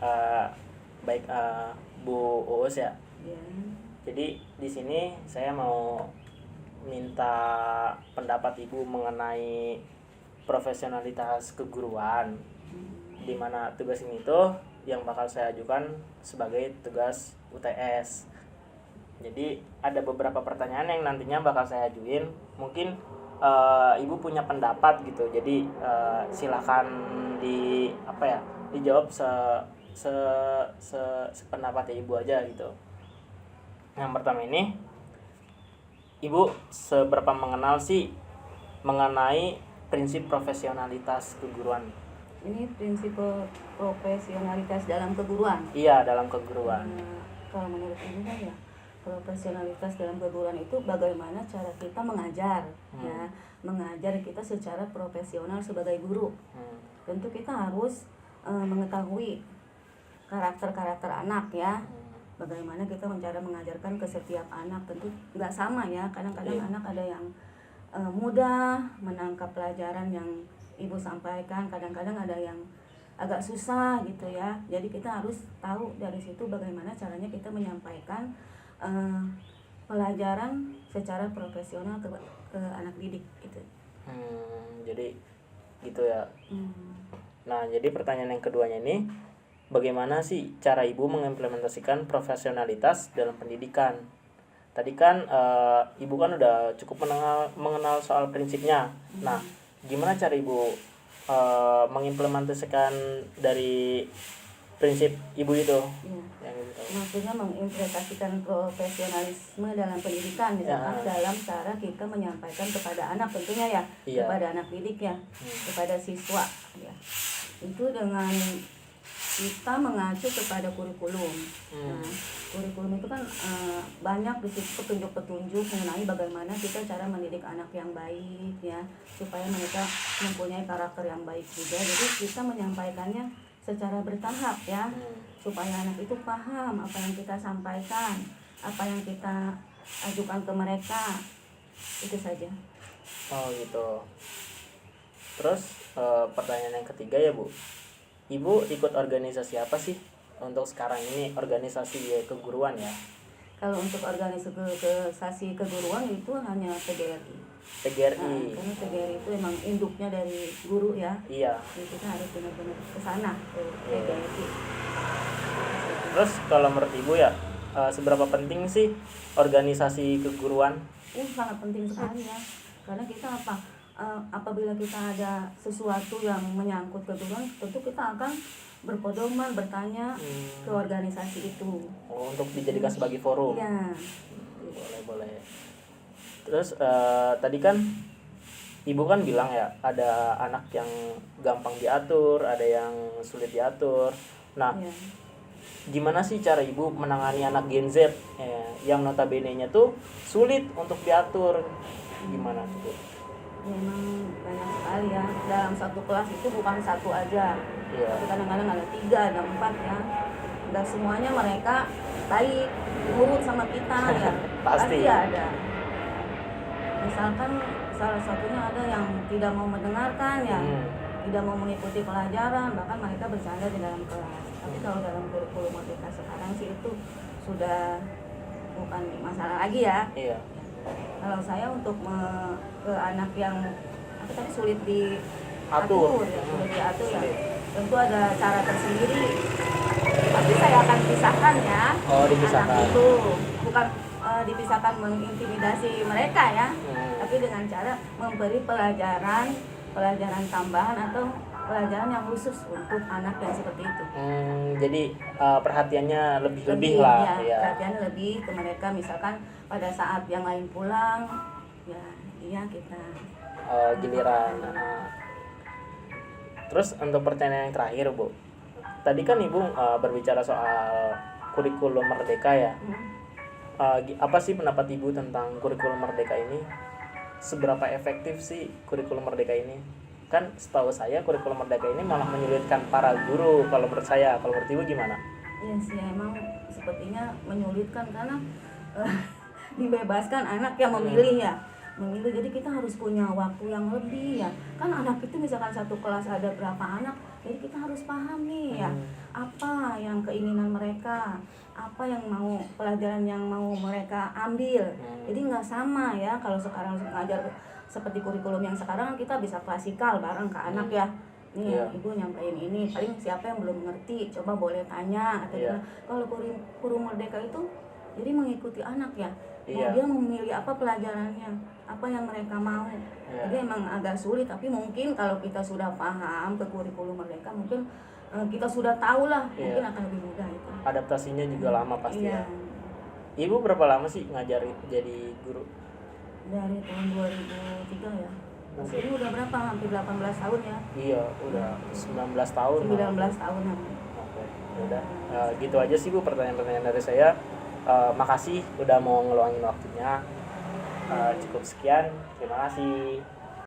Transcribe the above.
uh, baik Bu Uus ya. Ya. Jadi di sini saya mau minta pendapat Ibu mengenai profesionalitas keguruan, di mana tugas ini tuh yang bakal saya ajukan sebagai tugas UTS. Jadi ada beberapa pertanyaan yang nantinya bakal saya ajuin. Mungkin Ibu punya pendapat gitu. Jadi silakan dijawab sependapat Ibu aja gitu. Yang pertama ini, Ibu seberapa mengenal sih mengenai prinsip profesionalitas keguruan? Ini prinsip profesionalitas dalam keguruan. Iya, dalam keguruan. Kalau menurut ini kan ya, profesionalitas dalam keguruan itu bagaimana cara kita mengajar, ya, mengajar kita secara profesional sebagai guru. Tentu kita harus mengetahui karakter anak ya. Bagaimana kita cara mengajarkan ke setiap anak, tentu nggak sama ya. Kadang-kadang anak ada yang mudah menangkap pelajaran yang ibu sampaikan, kadang-kadang ada yang agak susah gitu ya. Jadi kita harus tahu dari situ bagaimana caranya kita menyampaikan pelajaran secara profesional ke anak didik gitu. Jadi gitu ya. Nah, jadi pertanyaan yang keduanya ini, bagaimana sih cara Ibu mengimplementasikan profesionalitas dalam pendidikan? Tadi kan Ibu kan udah cukup mengenal soal prinsipnya. Nah, gimana cara Ibu mengimplementasikan dari prinsip Ibu itu? Yang Ibu tahu. Maksudnya mengimplementasikan profesionalisme dalam pendidikan, misalkan dalam cara kita menyampaikan kepada anak tentunya ya, kepada anak didik ya, kepada siswa ya. Itu dengan kita mengacu kepada kurikulum. Nah, kurikulum itu kan banyak di situ petunjuk-petunjuk mengenai bagaimana kita cara mendidik anak yang baik ya, supaya mereka mempunyai karakter yang baik juga. Jadi kita menyampaikannya secara bertahap ya, supaya anak itu paham apa yang kita sampaikan, apa yang kita ajukan ke mereka. Itu saja. Oh gitu. Terus pertanyaan yang ketiga ya Bu, Ibu ikut organisasi apa sih untuk sekarang ini, organisasi keguruan ya? Kalau untuk organisasi keguruan itu hanya PGRI. PGRI. Karena PGRI itu emang induknya dari guru ya. Iya. Jadi kita harus benar-benar ke sana, ke PGRI. Terus kalau menurut Ibu ya, seberapa penting sih organisasi keguruan? Sangat penting sekali ya. Karena kita apabila kita ada sesuatu yang menyangkut keguruan, tentu kita akan berpedoman bertanya ke organisasi itu. Untuk dijadikan sebagai forum. Iya. Boleh. Terus tadi kan Ibu kan bilang ya, ada anak yang gampang diatur, ada yang sulit diatur. Nah, gimana sih cara Ibu menangani anak Gen Z yang notabene-nya tuh sulit untuk diatur? Gimana tuh? Memang banyak sekali ya. Dalam satu kelas itu bukan satu aja. Tapi kadang-kadang ada 3, ada 4 ya. Dan semuanya mereka baik, nurut sama kita ya. Pasti ada. Misalkan salah satunya ada yang tidak mau mendengarkan ya, tidak mau mengikuti pelajaran, bahkan mereka bercanda di dalam kelas. Tapi kalau dalam kurikulum Merdeka sekarang sih itu sudah bukan masalah lagi ya. Kalau saya untuk ke anak yang tadi sulit diatur ya, tentu ada cara tersendiri. Tapi saya akan pisahkan ya. Dipisahkan. Anak itu bukan dipisahkan mengintimidasi mereka ya, tapi dengan cara memberi pelajaran tambahan atau pelajaran yang khusus untuk anak yang seperti itu. Jadi perhatiannya lebih lah ya. Perhatiannya lebih ke mereka, misalkan pada saat yang lain pulang ya kita giliran. Terus untuk pertanyaan yang terakhir Bu, tadi kan Ibu berbicara soal kurikulum Merdeka ya. Apa sih pendapat Ibu tentang kurikulum Merdeka ini? Seberapa efektif sih kurikulum Merdeka ini? Kan setahu saya kurikulum Merdeka ini malah menyulitkan para guru kalau menurut saya. Kalau menurut Ibu gimana? Iya sih, emang sepertinya menyulitkan karena dibebaskan anak yang memilih ya. Jadi kita harus punya waktu yang lebih ya. Kan anak itu misalkan satu kelas ada berapa anak, jadi kita harus paham nih ya, apa keinginan mereka, apa yang mau, pelajaran yang mau mereka ambil. Jadi nggak sama ya kalau sekarang ngajar seperti kurikulum yang sekarang, kita bisa klasikal bareng ke anak ya. Nih ibu nyampein ini, paling siapa yang belum ngerti coba boleh tanya atau gimana. Kalau kurikulum merdeka itu jadi mengikuti anak ya. Dia memilih apa pelajarannya, apa yang mereka mau. Jadi emang agak sulit, tapi mungkin kalau kita sudah paham ke kurikulum merdeka, mungkin kita sudah tahu lah, mungkin akan lebih mudah itu. Adaptasinya juga lama pasti ya. Ibu berapa lama sih ngajar jadi guru? Dari tahun 2003 ya. Ini udah berapa? Hampir 18 tahun ya. Iya, udah 19 tahun. 19 tahunan. Oke, udah. Gitu aja sih Bu pertanyaan-pertanyaan dari saya. Makasih udah mau ngeluangin waktunya. Cukup sekian. Terima kasih.